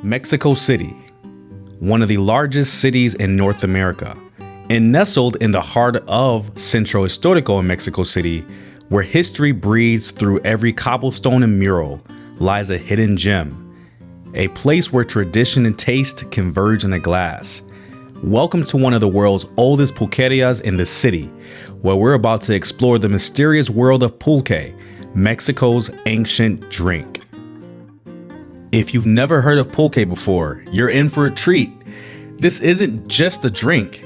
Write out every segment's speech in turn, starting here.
Mexico City, one of the largest cities in North America, and nestled in the heart of Centro Histórico in Mexico City, where history breathes through every cobblestone and mural, lies a hidden gem, a place where tradition and taste converge in a glass. Welcome to one of the world's oldest pulquerias in the city, where we're about to explore the mysterious world of pulque, Mexico's ancient drink. If you've never heard of pulque before, you're in for a treat. This isn't just a drink.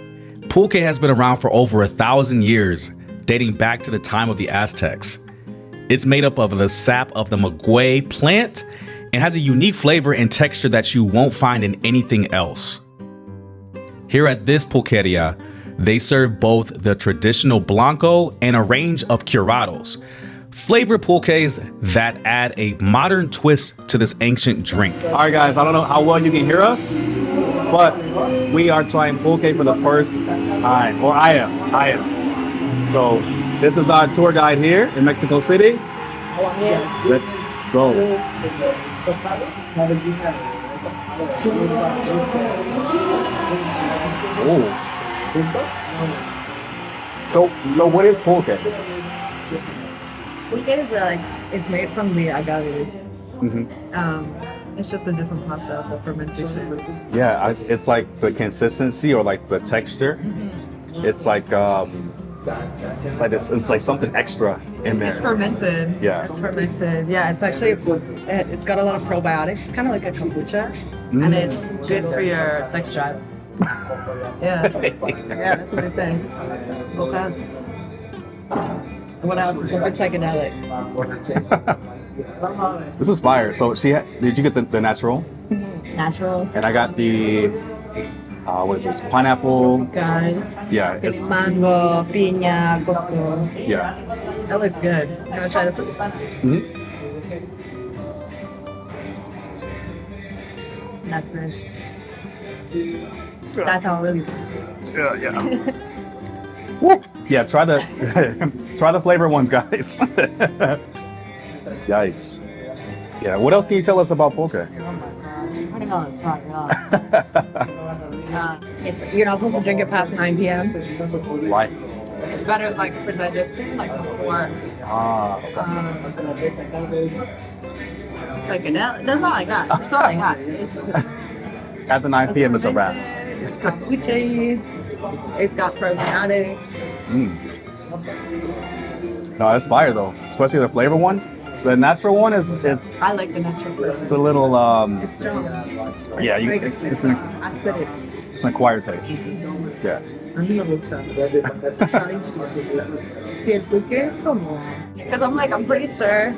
Pulque has been around for over 1,000 years, dating back to the time of the Aztecs. It's made up of the sap of the maguey plant and has a unique flavor and texture that you won't find in anything else. Here at this pulqueria, they serve both the traditional blanco and a range of curados, flavored pulques that add a modern twist to this ancient drink. All right, guys, I don't know how well you can hear us, but we are trying pulque for the first time, or I am. So this is our tour guide here in Mexico City. Let's go. Oh. So what is pulque? Pulque is it's made from the agave. Mm-hmm. It's just a different process of fermentation. Yeah, it's like the consistency or like the texture. It's like this. It's like something extra in there. It's fermented. Yeah. It's fermented. Yeah, it's actually it's got a lot of probiotics. It's kind of like a kombucha, and it's good for your sex drive. Yeah, that's what they say. This has. What else? It's a bit psychedelic. This is fire. So did you get the natural? Natural. And I got the what is this? Pineapple. Guys. Yeah, it's mango, piña, coco. yeah. That looks good. You wanna try this one? Mm-hmm. That's nice. That's how it really tastes. Yeah. Yeah, try the try the flavor ones, guys. Yikes. Yeah, what else can you tell us about pulque? Oh my god. I don't know it's not you're not supposed to drink it past 9 p.m. Why? It's better like for digestion, like before. It's like that's all I got. That's all I got. At the 9 p.m. it's a wrap. It's kombucha. It's got probiotics. No, it's fire though, especially the flavor one. The natural one it's I like the natural flavor. it's a little It's strong. yeah, it's an Acidic. it's an acquired taste. Yeah. A mí me gusta. Si el pulque es como... Because I'm pretty sure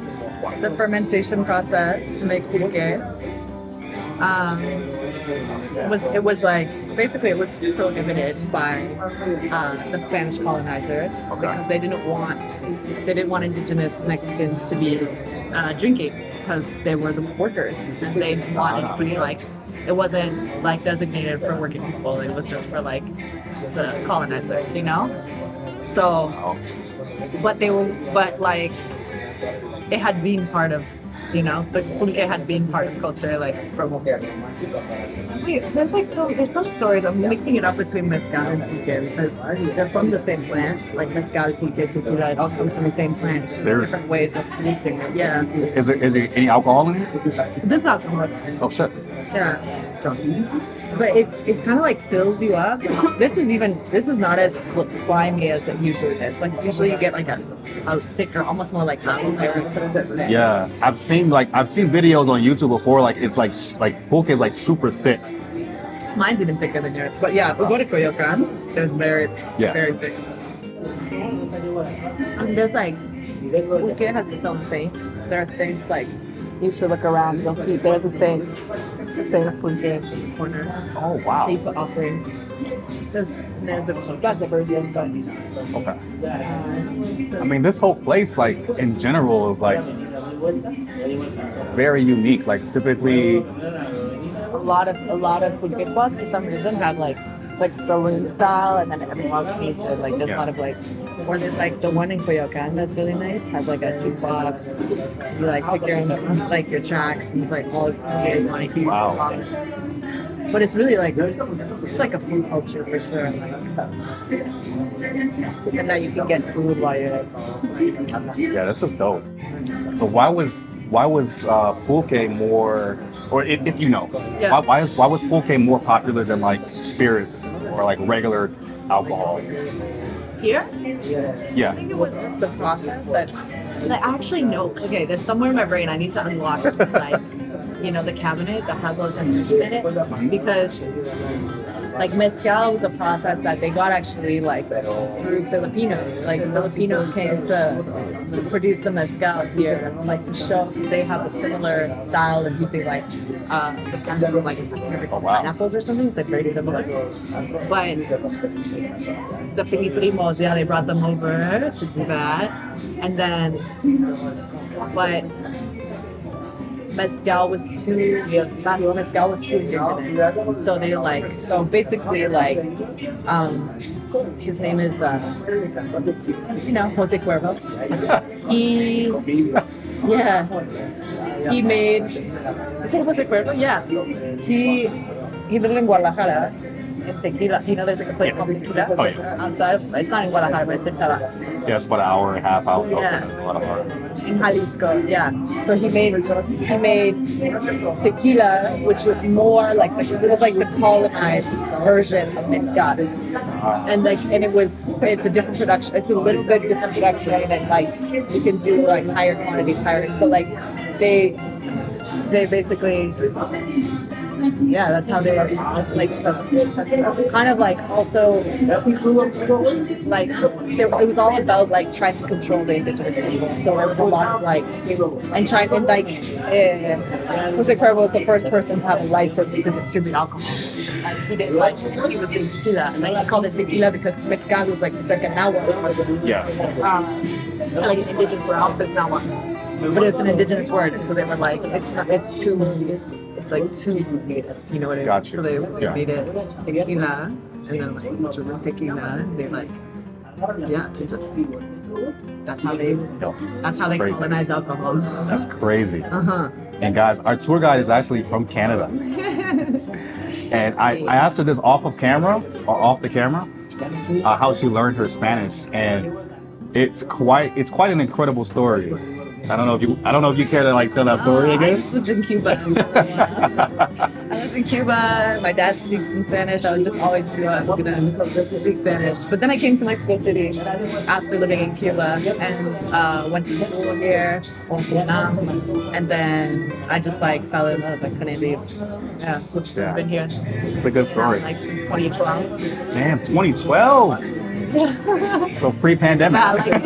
the fermentation process to make pulque it was prohibited by the Spanish colonizers because they didn't want indigenous Mexicans to be drinking because they were the workers and they wanted to be like it wasn't like designated for working people, it was just for like the colonizers, you know. So but it had been part of, you know, the pulque had been part of culture, like from here. Wait, there's some stories. I'm mixing it up between mezcal and pulque because they're from the same plant. Like mezcal, pulque, tequila, it all comes from the same plant. It's just different ways of producing it. Yeah. Is there any alcohol in it? This is alcohol. Oh shit. Yeah. But it kind of like fills you up. Like, this is not as slimy as it usually is. Like usually you get like a thicker, almost more like apple flavor consistency. Yeah, I've seen videos on YouTube before. Like it's like pulque is like super thick. Mine's even thicker than yours. But yeah, if we go to Coyoacán, there's very thick. There's like pulque has its own saints. There are saints like you should look around. You'll see there's a saint pulque in the corner. Oh wow. So you put offerings. That's the version. Okay. I mean, this whole place, like in general, is like very unique. Like typically, a lot of pulque spots for some reason have like it's like saloon style, and then everything else painted. Like there's a Yeah. lot of like, or there's like the one in Coyoacan that's really nice. Has like a jukebox. You like pick your own like your tracks, and it's like all Wow. But it's really like it's like a food culture for sure. And now you can get food while you're Yeah, this is dope. So why was pulque more, or if you know, Yeah. why was pulque more popular than like spirits or like regular alcohol? here. Yeah. I think it was just the process that like, I actually know. Okay, there's somewhere in my brain I need to unlock like the cabinet that has all this information in it because like mezcal was a process that they got actually like through Filipinos. Like Filipinos came to produce the mezcal here, like to show they have a similar style of using like the kind of like pineapples or something. It's like very similar. But the Filipimos, yeah, they brought them over to do that, and then but mezcal was too indigenous. So they like basically like his name is Jose Cuervo. He made is it Jose Cuervo? Yeah. He lived in Guadalajara. In Tequila, there's like a place called Tequila Oh, yeah. outside. It's not in Guadalajara, but it's in Tequila. Yeah, it's about an hour and a half out. Yeah. Yeah. In Jalisco, yeah. So he made tequila, which was more like it was like the colonized version of mezcal, and it's a different production. It's a little bit different production, and like you can do like higher quantities, higher rates, but like they basically. Yeah, that's how they like kind of like also like it was all about like trying to control the indigenous people. So there was a lot of like and like Jose Cuervo was the first person to have a license to distribute alcohol. And he was doing tequila. Like he called it tequila because mezcal was like it's like a náhuatl. Yeah. Like an indigenous word, alcohol is náhuatl. But it's an indigenous word, so they were like it's like too native, you know what I mean? Gotcha. So they Yeah. made it tequila, and then like, which was in tequila, and they like, yeah, it just that's how they Crazy. colonize alcohol. That's crazy. Uh-huh. And guys, our tour guide is actually from Canada. And I asked her this off of camera or off the camera, how she learned her Spanish, and it's quite an incredible story. I don't know if you care to like tell that story I again. just lived in Cuba. I lived in Cuba. My dad speaks in Spanish. I was just always gonna speak Spanish. But then I came to Mexico City after living in Cuba and went to school here, went to Vietnam, and then I just like fell in love. I couldn't leave. Yeah, Yeah. been here It's a good story. like since 2012. Damn, 2012. So pre-pandemic. Yeah, like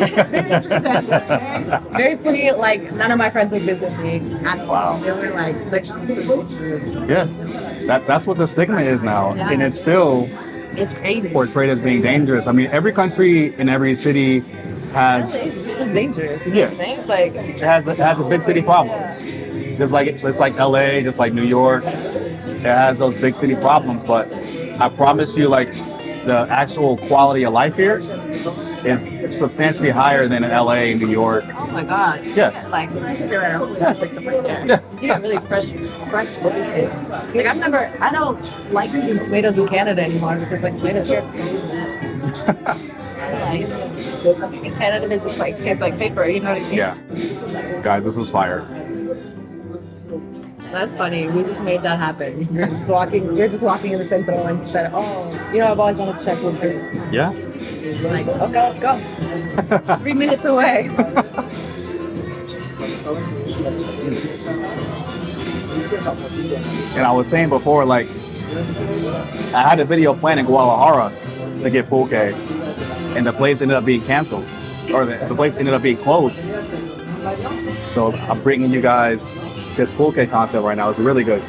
very pretty. Like none of my friends would visit me. Wow. They were like Yeah, that's what the stigma is now, Yeah. and it's still it's crazy. portrayed as being dangerous. I mean, every country and every city has It's dangerous. You know what I'm saying? It's like it has a big city problems. Just like LA, just like New York, it has those big city problems. But I promise you, like the actual quality of life here is substantially higher than in LA, New York. oh my god. Yeah. Like you're at a hotel, like something there. Yeah. You get really fresh everything. Like I don't like eating tomatoes in Canada anymore because like tomatoes here are so bad. Like in Canada they just like taste like paper, you know what I mean? Yeah, guys, this is fire. That's funny. We just made that happen. You're just walking in the centro and you said, oh, I've always wanted to check with you. Yeah. We're like, okay, let's go. 3 minutes away. And I was saying before, like, I had a video planned in Guadalajara to get pulque, and the place ended up being canceled, or the place ended up being closed. So I'm bringing you guys this pulque content right now. It's really good.